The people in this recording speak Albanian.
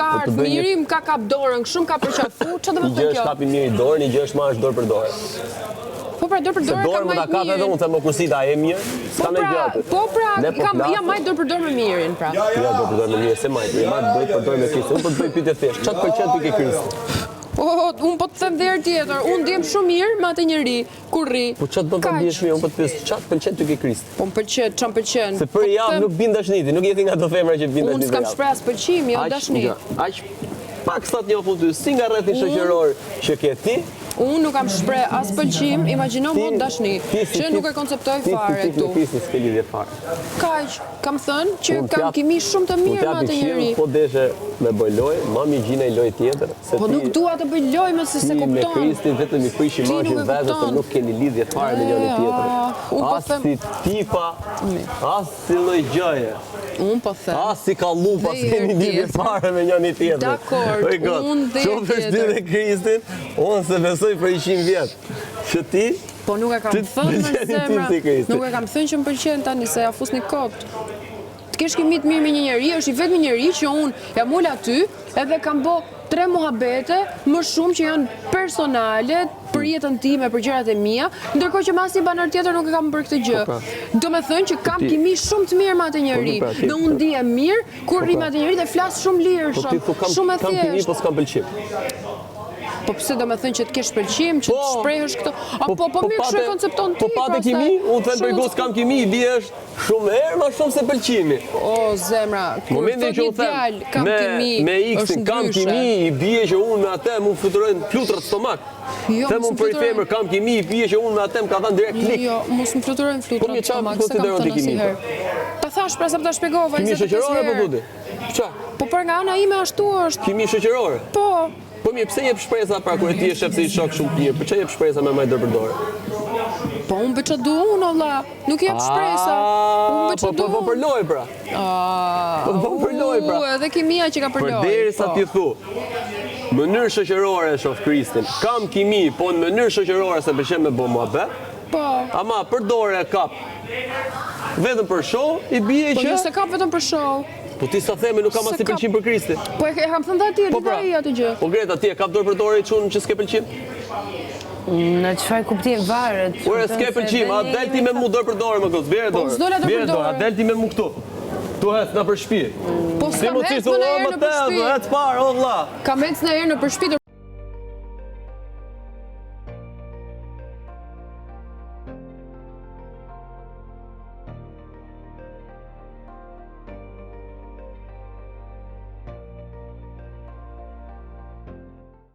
Ka ardhë njëri, më ka kap dorën, shumë ka përqafu, që dhe më thënë Një gjë është kjo? kapi mirë dorë, një gjë është marrësh dorë për dorë. Po pra, dorë për Se dorë dorë ka më ta majtë kap edhe mirë. unë, them kursit a e mirë, s'ka në gjatë. Po pra, Ne po ja flasim. majtë dorë për dorë me mirin, pra. Ja, dorë për dorë me mirë, se majtë. Ja, dorë për dorë me Kristin. Unë po të bëj pyetje thjesht. Çfarë pëlqen ty ke Kristi? Po, unë po të them dhe herë tjetër, unë ndjem shumë mirë me atë njeri, kur rri. Po çfarë do të Kaq. bësh mirë? Unë po të pyes, çfarë pëlqen ty ke Kristi? Po më pëlqen, çam pëlqen. Se për javë nuk bin dashniti, nuk jeti nga ato femra që bin dashniti. Unë s'kam shpreh as pëlqimi, jo dashni. Aq pak sa të njohun ty, si nga rrethin shoqëror që ke ti, Unë nuk kam shpreh as pëlqim, imagjino më dashni, që nuk e konceptoj fare këtu. Ti s'ke lidhje fare. Kaq, kam thënë që kam kimi shumë të mirë me atë njeri. Po deshe me bëj lojë, mami gjina i lojë tjetër. Po nuk dua të bëj lojë me se se Ti me kupton. Kristin vetëm i prish imazhin nuk e vetë se kupton. nuk keni lidhje fare me njëri tjetrin. Unë po As them- si tipa, as si lloj gjëje. Unë po them. As si kallupa Dhe s'keni herë lidhje tjetër. fare me njëri tjetrin. Dakor, O God, unë dhe shumë herë vështirë tjetër. dhe Kristin, unë se besoj për 100 vjet. Që ti Po nuk e kam Ti thënë me pëlqen ti zemra, si Kristi. nuk e kam thënë që më pëlqen tani se ja fusni kot. Të kesh kimi të mirë me një njeri, është i vetmi njeri që unë jam ul aty, edhe kam bë 3 muhabete, më shumë që janë personale, për jetën time, për gjërat e mia, ndërkohë që mas një banar tjetër nuk e kam bërë këtë gjë. Do me thënë që kam kimi shumë të mirë me atë njeri, pra, ti- dhe unë ndihem mirë kur rri me atë njeri dhe flas shumë lirë, Po ti thu shumë e kam kimi, thjeshtë. po s'kam pëlqim. Po pse do me thënë që të kesh pëlqim, që të shprehësh këto, po mirë kështu e koncepton ti. Po pate kimi, unë them për gos kam kimi, i bie është shumë herë më shumë se pëlqimi. O zemra, kur Momentin thot që një unë them djalë kam kimi, me X-in kam kimi, i bie që unë me atë mu fluturojnë flutrat stomak. Jo, Them mos unë më për i fluturojnë. femër kam kimi, i bie që unë me atë më ka dhënë direkt klik. Jo, mos më fluturojnë Po flutrat mirë, çfarë stomak, se kam konsideron ti thënë kimi? asnjëherë. Ta thash pra sa ta shpjegova. Kimi 25 shoqërore po herë. thotë? Çfarë? Po për nga ana ime ashtu është. Kimi shoqërore? Po. Po mirë, pse jep shpresa pra kur ti je shef se i shok shumë mirë? Po çfarë jep shpresa me më dorë për dorë? Po unë bëj çfarë dua unë valla. Nuk jep shpresa. Unë bëj çfarë dua. Po për lojë pra. Po për lojë pra. Edhe kimia që ka për lojë. Përderisa ti thu, mënyrë shoqërore e shoh Kristin. Kam kimi, po në mënyrë shoqërore se pëlqen me bë muhabet. Po. Ama për dorë e kap. Vetëm për show i bie Po që jo se ka vetëm për show. po ti sa theme nuk kam as Se i pëlqim për Kristin. Po e kam thënë atij, Po di pra. ai atë gjë. Po Greta ti e kap dorë për dorë i çun që s'ke pëlqim? Në çfarë kuptimi varet? Ore s'ke pëlqim, a del ti me mu dorë për dorë më kos, bjerë dorë. s'dola dorë për Bjerë dorë, a dorë. del ti me mu këtu. Tu hec na për shtëpi. Po Si s'kam mo ti hec thu, më në o herë më në të, përshpi. hec parë, o vlla. Kam ecë në herë në përshpi